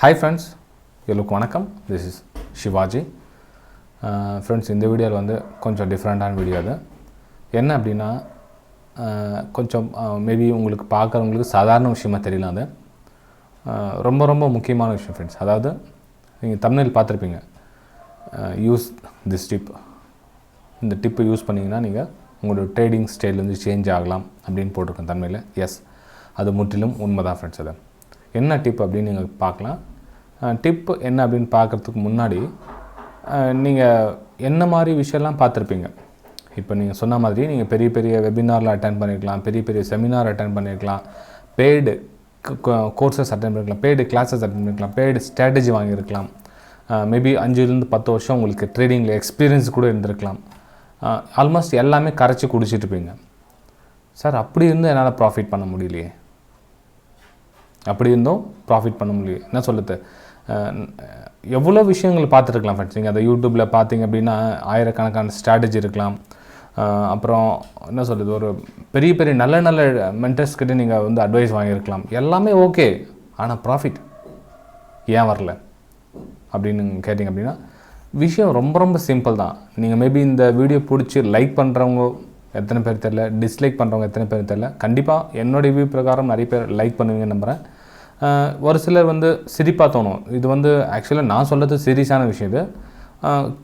Hi friends, எல்லோருக்கும் வணக்கம். This is Shivaji. Friends, இந்த வீடியோவில் வந்து கொஞ்சம் டிஃப்ரெண்ட்டான வீடியோ அது. என்ன அப்படின்னா கொஞ்சம் மேபி உங்களுக்கு பார்க்குறவங்களுக்கு சாதாரண விஷயமா தெரியல. அது ரொம்ப ரொம்ப முக்கியமான விஷயம் ஃப்ரெண்ட்ஸ். அதாவது நீங்கள் தம்ப்நெயில் பார்த்துருப்பீங்க. Use this tip. இந்த டிப்பை யூஸ் பண்ணிங்கன்னா நீங்கள் உங்களோட ட்ரேடிங் ஸ்டைல் வந்து சேஞ்ச் ஆகலாம் அப்படின்னு போட்டிருக்கேன் தம்ப்நெயிலில். எஸ், அது முற்றிலும் உண்மை தான் ஃப்ரெண்ட்ஸ். அது என்ன டிப் அப்படின்னு நீங்கள் பார்க்கலாம். டிப் என்ன அப்படின்னு பார்க்குறதுக்கு முன்னாடி நீங்கள் என்ன மாதிரி விஷயம்லாம் பார்த்துருப்பீங்க. இப்போ நீங்கள் சொன்ன மாதிரி நீங்கள் பெரிய பெரிய வெபினாரில் அட்டென்ட் பண்ணியிருக்கலாம், பெரிய பெரிய செமினார் அட்டென்ட் பண்ணியிருக்கலாம், பெய்டு கோர்சஸ் அட்டென்ட் பண்ணியிருக்கலாம், பெய்டு கிளாஸஸ் அட்டென்ட் பண்ணியிருக்கலாம், பெய்டு ஸ்ட்ராட்டஜி வாங்கியிருக்கலாம், மேபி 5-10 வருஷம் உங்களுக்கு ட்ரேடிங்கில் எக்ஸ்பீரியன்ஸ் கூட இருந்திருக்கலாம். ஆல்மோஸ்ட் எல்லாமே கரைச்சி குடிச்சிட்டு இருப்பீங்க. சார் அப்படி இருந்து என்னால் ப்ராஃபிட் பண்ண முடியலையே, அப்படி இருந்தும் ப்ராஃபிட் பண்ண முடியும். என்ன சொல்லுது, எவ்வளோ விஷயங்கள் பார்த்துருக்கலாம் ஃப்ரெண்ட்ஸ். நீங்கள் அதை யூடியூப்பில் பார்த்தீங்க அப்படின்னா ஆயிரக்கணக்கான ஸ்ட்ராட்டஜி இருக்கலாம். அப்புறம் என்ன சொல்லுது, ஒரு பெரிய பெரிய நல்ல நல்ல மென்டர்ஸ் கிட்டே நீங்கள் வந்து அட்வைஸ் வாங்கியிருக்கலாம். எல்லாமே ஓகே, ஆனால் ப்ராஃபிட் ஏன் வரல அப்படின்னு கேட்டிங்க அப்படின்னா விஷயம் ரொம்ப ரொம்ப சிம்பிள் தான். நீங்கள் மேபி இந்த வீடியோ பிடிச்சி லைக் பண்ணுறவங்க எத்தனை பேர் தெரில, டிஸ்லைக் பண்ணுறவங்க எத்தனை பேர் தெரில. கண்டிப்பாக என்னோடய வியூ பிரகாரம் நிறைய பேர் லைக் பண்ணுவீங்கன்னு நம்புகிறேன். ஒரு சிலர் வந்து சிரிப்பாக தோணும். இது வந்து ஆக்சுவலாக நான் சொல்கிறது சீரியஸான விஷயம். இது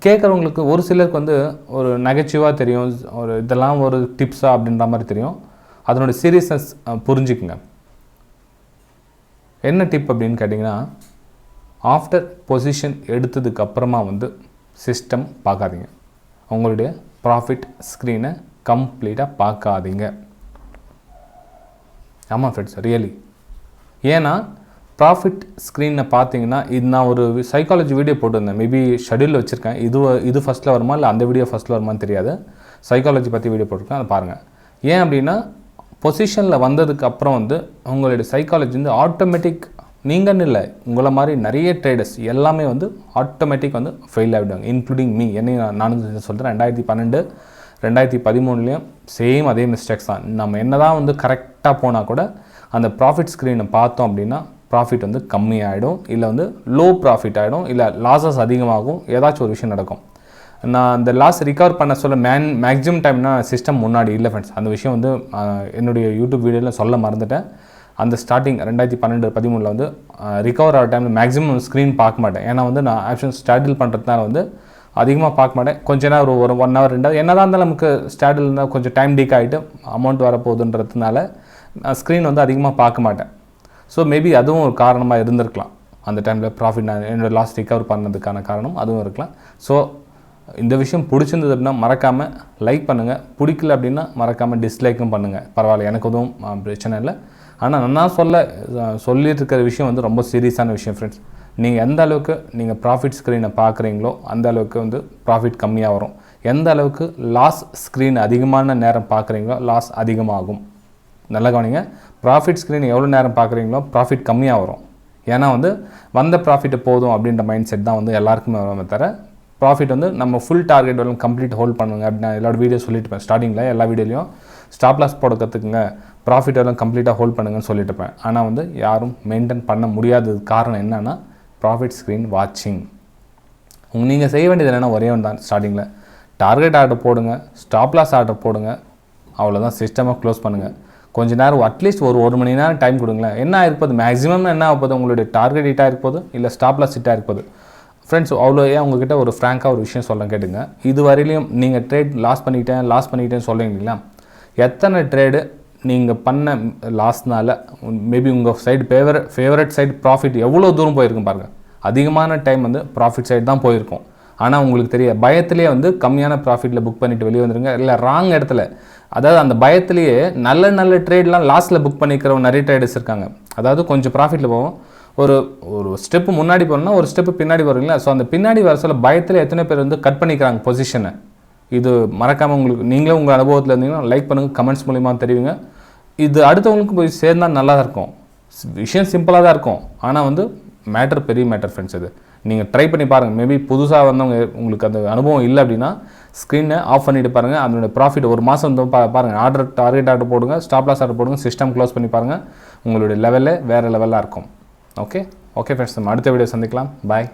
கேட்குறவங்களுக்கு ஒரு சிலருக்கு வந்து ஒரு நகைச்சுவாக தெரியும், ஒரு இதெல்லாம் ஒரு டிப்ஸாக அப்படின்ற மாதிரி தெரியும். அதனோட சீரியஸ்னஸ் புரிஞ்சுக்குங்க. என்ன டிப் அப்படின்னு கேட்டிங்கன்னா, ஆஃப்டர் பொசிஷன் எடுத்ததுக்கப்புறமா வந்து சிஸ்டம் பார்க்காதீங்க. உங்களுடைய ப்ராஃபிட் ஸ்க்ரீனை கம்ப்ளீட்டாக பார்க்காதீங்க. ஆமாம் ஃப்ரெண்ட்ஸ், ரியலி. ஏன்னா ப்ராஃபிட் ஸ்க்ரீனை பார்த்தீங்கன்னா, இது நான் ஒரு சைக்காலஜி வீடியோ போட்டிருந்தேன், மேபி ஷெடியூலில் வச்சுருக்கேன். இது ஃபஸ்ட்டில் வருமா இல்லை அந்த வீடியோ ஃபஸ்ட்டில் வருமானு தெரியாது. சைக்காலஜி பற்றி வீடியோ போட்டிருக்கேன், அதை பாருங்கள். ஏன் அப்படின்னா பொசிஷனில் வந்ததுக்கு அப்புறம் வந்து உங்களுடைய சைக்காலஜி வந்து ஆட்டோமேட்டிக், நீங்கன்னு இல்லை, உங்களை மாதிரி நிறைய ட்ரேடர்ஸ் எல்லாமே வந்து ஆட்டோமேட்டிக் வந்து ஃபெயில் ஆகிடுவாங்க, இன்க்ளூடிங் மீ. என்னையும் நானும் சொல்கிறேன். 2012 2013 சேம் அதே மிஸ்டேக்ஸ் தான். நம்ம என்ன தான் வந்து கரெக்டாக போனால் கூட அந்த ப்ராஃபிட் ஸ்க்ரீனை பார்த்தோம் அப்படின்னா ப்ராஃபிட் வந்து கம்மியாகிடும், இல்லை வந்து லோ ப்ராஃபிட் ஆகிடும், இல்லை லாஸஸ் அதிகமாகும், ஏதாச்சும் ஒரு விஷயம் நடக்கும். நான் அந்த லாஸ் ரிகவர் பண்ண சொல்ல மேக்ஸிமம் டைம்னா சிஸ்டம் முன்னாடி இல்லை ஃப்ரெண்ட்ஸ். அந்த விஷயம் வந்து என்னுடைய யூடியூப் வீடியோவில் சொல்ல மறந்துட்டேன். அந்த ஸ்டார்டிங் 2012-13 வந்து ரிகவர் ஆகிற டைமில் மேக்ஸிமம் ஸ்க்ரீன் பார்க்க மாட்டேன். ஏன்னா வந்து நான் ஆப்ஷன் ஸ்டாடில் பண்ணுறதுனால வந்து அதிகமாக பார்க்க மாட்டேன். கொஞ்ச நேரம் ஒரு 1 hour 2 hour என்ன தான் இருந்தாலும் நமக்கு ஸ்டாடில் இருந்தால் கொஞ்சம் டைம் டீக் ஆகிட்டு அமௌண்ட் வரப்போகுதுன்றதுனால நான் ஸ்க்ரீன் வந்து அதிகமாக பார்க்க மாட்டேன். ஸோ மேபி அதுவும் ஒரு காரணமாக இருந்திருக்கலாம். அந்த டைமில் ப்ராஃபிட் நான் என்னோடய லாஸ் ரிகவர் பண்ணதுக்கான காரணம் அதுவும் இருக்கலாம். ஸோ இந்த விஷயம் பிடிச்சிருந்தது அப்படின்னா மறக்காமல் லைக் பண்ணுங்கள், பிடிக்கல அப்படின்னா மறக்காமல் டிஸ்லைக்கும் பண்ணுங்கள். பரவாயில்ல, எனக்கு எதுவும் பிரச்சனை இல்லை. ஆனால் நான் சொல்லிட்டு இருக்கிற விஷயம் வந்து ரொம்ப சீரியஸான விஷயம் ஃப்ரெண்ட்ஸ். நீங்கள் எந்த அளவுக்கு நீங்கள் ப்ராஃபிட் ஸ்க்ரீனை பார்க்குறீங்களோ அந்த அளவுக்கு வந்து ப்ராஃபிட் கம்மியாக வரும். எந்த அளவுக்கு லாஸ் ஸ்க்ரீன் அதிகமான நேரம் பார்க்குறீங்களோ லாஸ் அதிகமாகும். நல்லா கவனிங்க. ப்ராஃபிட் ஸ்க்ரீன் எவ்வளோ நேரம் பார்க்குறீங்களோ ப்ராஃபிட் கம்மியாக வரும். ஏன்னா வந்து வந்த ப்ராஃபிட்டு போதும் அப்படின்ற மைண்ட் செட் தான் வந்து எல்லாருக்குமே வர தர ப்ராஃபிட் வந்து நம்ம ஃபுல் டார்கெட் வரலும் கம்ப்ளீட் ஹோல்ட் பண்ணுங்க அப்படின்னு எல்லாரோட வீடியோ சொல்லிட்டு இருப்பேன். ஸ்டார்டிங்கில் எல்லா வீடியோலையும் ஸ்டாப் லாஸ் போட கற்றுக்குங்க, ப்ராஃபிட் வரலும் கம்ப்ளீட்டாக ஹோல்ட் பண்ணுங்கன்னு சொல்லிட்டு இருப்பேன். ஆனால் வந்து யாரும் மெயின்டைன் பண்ண முடியாதது காரணம் என்னென்னா ப்ராஃபிட் ஸ்க்ரீன் வாட்சிங். நீங்கள் செய்ய வேண்டியது என்னென்னா ஒரே ஒன்று தான். ஸ்டார்டிங்கில் டார்கெட் ஆர்டர் போடுங்க, ஸ்டாப் லாஸ் ஆர்டர் போடுங்க, அவ்வளோதான். சிஸ்டமாக க்ளோஸ் பண்ணுங்கள். கொஞ்சம் நேரம் அட்லீஸ்ட் ஒரு மணி நேரம் டைம் கொடுங்களேன். என்ன ஆகிருப்போது, மேக்ஸிமம் என்ன ஆகுது, உங்களுடைய டார்கெட் ஹிட்டாக இருப்போது இல்லை ஸ்டாப் லாஸ் ஹிட்டாக இருப்போது. ஃப்ரெண்ட்ஸ், அவ்வளோ ஏன் உங்ககிட்ட ஒரு ஃப்ராங்காக ஒரு விஷயம் சொல்ல கேட்டுங்க. இது வரையிலையும் நீங்கள் ட்ரேட் லாஸ் பண்ணிட்டேன்னு சொல்லுவீங்களா? எத்தனை ட்ரேடு நீங்கள் பண்ண லாஸ்னால் மேபி உங்கள் சைடு ஃபேவரட் சைடு ப்ராஃபிட் எவ்வளோ தூரம் போயிருக்கும் பாருங்கள். அதிகமான டைம் வந்து ப்ராஃபிட் சைடு தான் போயிருக்கும். ஆனால் உங்களுக்கு தெரிய பயத்திலே வந்து கம்மியான ப்ராஃபிட்டில் புக் பண்ணிவிட்டு வெளியே வந்துடுங்க. இல்லை ராங் இடத்துல, அதாவது அந்த பயத்திலேயே நல்ல ட்ரேட்லாம் லாஸ்ட்டில் புக் பண்ணிக்கிறவங்க நிறைய ட்ரேடர்ஸ் இருக்காங்க. அதாவது கொஞ்சம் ப்ராஃபிட்டில் போவோம், ஒரு ஸ்டெப்பு முன்னாடி போகிறோம்னா ஒரு ஸ்டெப்பு பின்னாடி போகிறீங்களா. ஸோ அந்த பின்னாடி வர சொல்ல பயத்தில் எத்தனை பேர் வந்து கட் பண்ணிக்கிறாங்க பொசிஷனை. இது மறக்காமல் உங்களுக்கு நீங்களே உங்கள் அனுபவத்தில் இருந்தீங்கன்னா லைக் பண்ணுங்கள், கமெண்ட்ஸ் மூலிமா தெரிவிங்க. இது அடுத்தவங்களுக்கு போய் சேர்ந்தால் நல்லா தான் இருக்கும். விஷயம் சிம்பிளாக தான் இருக்கும், ஆனால் வந்து மேட்டர் பெரிய மேட்டர் ஃப்ரெண்ட்ஸ். இது நீங்கள் ட்ரை பண்ணி பாருங்கள். மேபி புதுசாக வந்தவங்க உங்களுக்கு அந்த அனுபவம் இல்லை அப்படின்னா ஸ்க்ரீனை ஆஃப் பண்ணிவிட்டு பாருங்கள். அதனுடைய ப்ராஃபிட் ஒரு மாதம் வந்து பாருங்கள். டார்கெட் ஆர்டர் போடுங்க, ஸ்டாப் லாஸ் ஆர்டர் போடுங்க, சிஸ்டம் க்ளோஸ் பண்ணி பாருங்கள். உங்களுடைய லெவலில் வேறு லெவலாக இருக்கும். ஓகே. ஓகே ஃப்ரெண்ட்ஸ், நம்ம அடுத்த வீடியோ சந்திக்கலாம். பாய்.